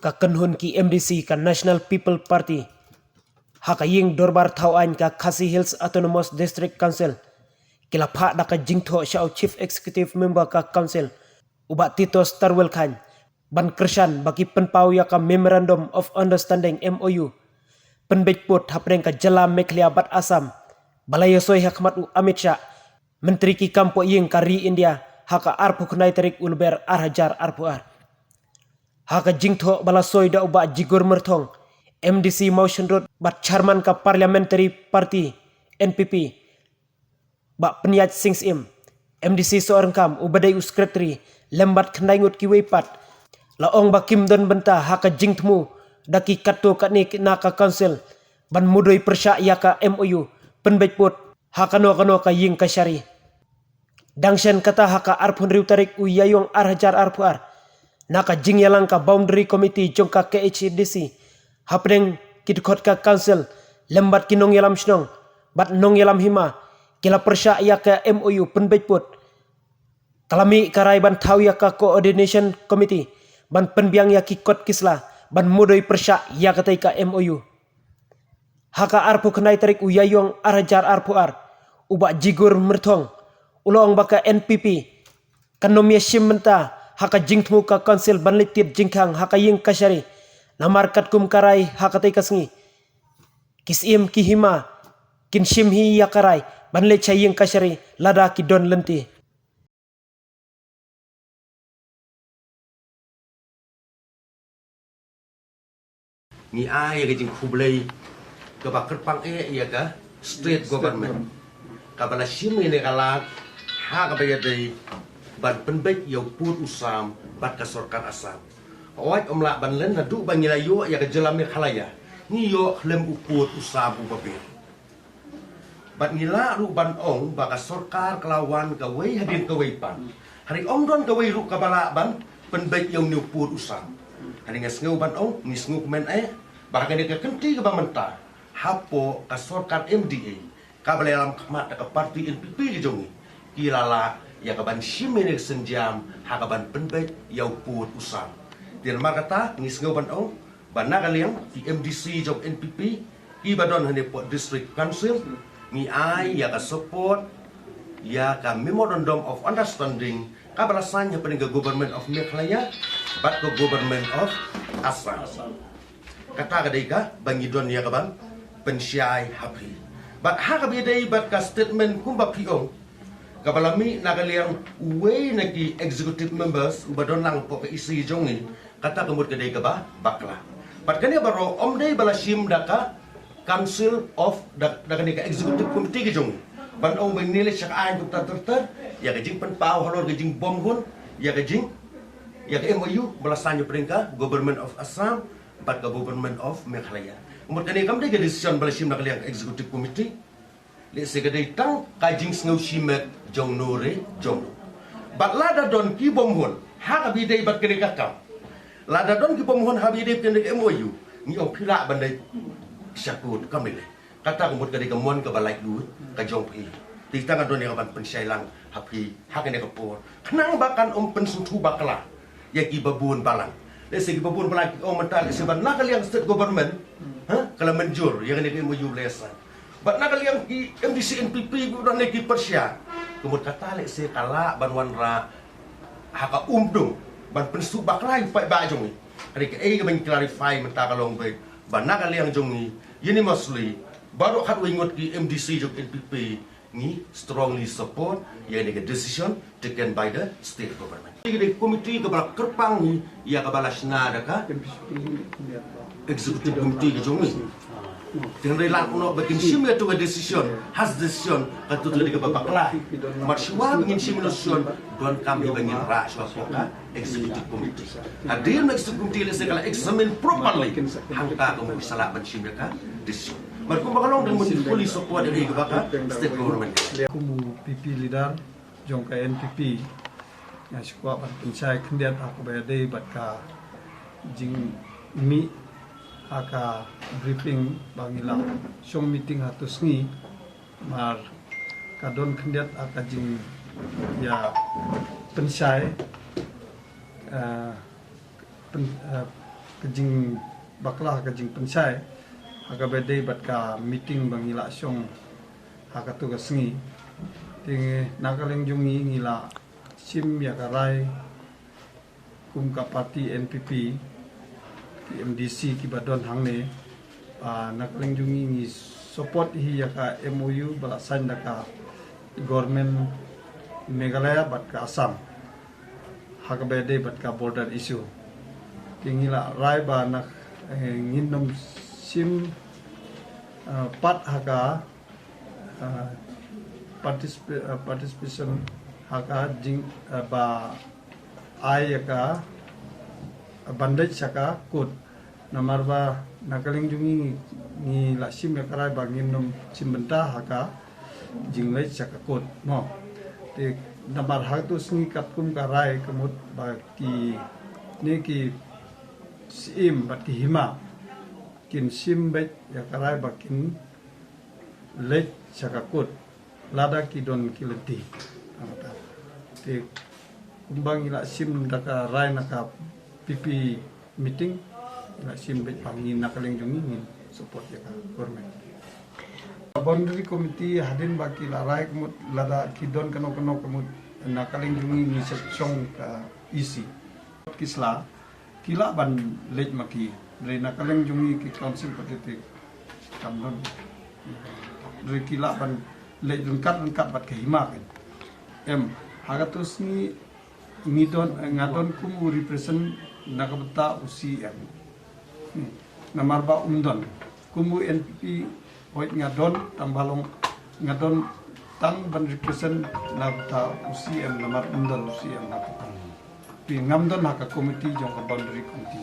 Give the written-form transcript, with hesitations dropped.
ka kanhun ki MDC ka National People Party haka ying dorbar thawain ka Khasi Hills Autonomous District Council kila pha da ka jingtho shau Chief Executive Member ka Council uba Titos Tarwel Khan ban Krishan bagi penpau ya ka Memorandum of Understanding MOU penbejput hapreng ka Jala Mekhlia Bat Assam balaya soy hakmat u Amit Shah Menteri ki kampo ying kari India haka arpu kunai terik ulber arhajar arpu ar haka jingtho bala soy da uba jigur merthong MDC Motion Road bat chairman ka Parliamentary Party NPP ba Penyat Sings Im MDC seorang kam ubadai sekretari lembat kendai ngut ki weipat laong ba Kim Don benta haka jingtmu daki katto katni naka council ban mudoi persya yaka MOU penbejput haka no ka ying kasyari dangshen kata haka arpun riu tarik u yayong arhajar arpuar naka jingyalang ka boundary committee jongka KHDC hapdeng kidkot ka council lembat kinong yalam snong bat nong yalam hima kila persya yaka MOU penbejput kalami karai ban tau yaka coordination committee ban penbiang yaki kot kisla ban mudoi persya yakatai ka MOU haka arpu kenai tarik u yayong arhajar arpuar uba jigur merthong ulong baka NPP kanomia shimenta haka jingtmu ka council banlitit jingkang haka ying kasyari namar katkum karai haka tai kasngi kisim kihima kin shimhi yakarai banle chaying kasyari lada ki don lenti ni ai ga jing khublei ka ba kerpang ya ga state government ka bala shim ni kala ha ka ba dei ban penbek yo put usam bat ka sarkar Assam oi omla ban len na du ban yo ya ga jelam ni khalaya ni yo khlem uput usam u babe bat ngila ru ban ong ba ka sarkar kelawan ka wei hadin ka wei pan hari ong don ka wei ru ka bala ban penbek yo ni uput usam hari ngasngeu ban ong ni sngu men ba ka ni ka kenti ka ba menta hapo ka sarkar MDA ka bala alam khmat ka parti NPP ki jongi kilala ya ka ban shimene senjam ha ka ban penbek yau put usam dir markata ngisngeu ban ong bana kaliang di MDC jong NPP ki badon hane pot district council ni ai ya ka support ya ka memorandum of understanding ka balasan ya pening government of Meghalaya bat ko government of Assam kata kadai ka bangidon ya ka ban pensyai hapi bat ha ka bidai bat ka statement kumba piong kabalami nakaliang uwe nagi executive members ubadon lang po ka isi jongi kata kemud kadai ka ba bakla pat kani baro omdei balashim daka council of daka ni ka executive committee ki jongi ban ong benile syak ain tuk terter ya ka jing penpau halor ka jing bom hun ya ka jing ya ka MOU balasanyo peringka government of Assam pat ka government of Meghalaya umur kani kam dei ka decision balashim nakaliang executive committee le segadai tang kajing snau shimet jong nore jong bat lada don ki bom hon ha ka bidai bat kene kakam lada don ki bom hon ha bidai kene MOU ni ong phila bandai syakut kamile kata kumut kadai kamon ka balai du ka jong phi ti tang don ya ban pensyai lang hapi ha kene ka por kenang bakan om pensutu bakla ya ki babun balang le segi babun balang om mental seban nak yang state government ha kala menjur ya kene MOU lesan bat nakaliang ki MDC NPP udah neki persya kemud kata lek se kala ban wanra haka umdung ban pensu baklai pai ba jongi hari ke ga ben clarify menta kalong be ban nakaliang jongi yini mostly baru khat wingot ki MDC jok NPP ni strongly support ya ni decision taken by the state government di komiti ke bala kerpang ni ya ka bala sna daka executive committee ke jongi dengan relang uno bakin shimya to a decision has decision katu tu diga babakla marswa bingin shimya decision don kami bangin ra shwa executive committee hadir executive committee le segala examine properly hangka kamu salah ban shimya ka decision markum bakalong dan fully support dari baka state government kumu PP leader jong ka NPP ya shwa ban pinsai khendiat aku bayade batka jing mi aka briefing bangila shong meeting hatus ngi mar kadon khendiat aka jing ya pensai kejing baklah kejing pensai haka bedai bat ka meeting bangila syong haka tugas ngi ting nakaleng jungi ngila sim ya karai kum ka parti NPP MDC ki badon hangne nakaleng jungi ngi support hi ya ka MOU balasan da ka government Meghalaya bat ka Assam haka bedai bat ka border issue tingila rai ba nak nginom sim pat haka participation haka jing ba ai ka bandai saka kut namar ba nakaling jungi ni la sim ya karai ba nginom sim benta haka jing lai saka kut mo te namar hak tu sngi kapkum karai kemut ba ki ni ki sim bat ki hima kin sim bet ya karai ba kin lech sakakut lada ki don kileti amata te kumbang ila sim daka rai naka PP meeting ila sim bet pangi nakaleng jungi ngin support ya ka government boundary committee hadin baki la rai kemut lada ki don kano kemut nakaleng jungi ni seksong ka isi kisla kila ban lej maki dari nakaleng jungi ki council politik kamnon dari kila ban lej lengkat bat ke hima kan hagatus ni ngidon ngadon kumu represent nakabata usi namarba umdon kumu NPP hoit ngadon tambalong ngadon tang ban represent nabata usi namar umdon usi napatan ngamdon haka komiti jong boundary committee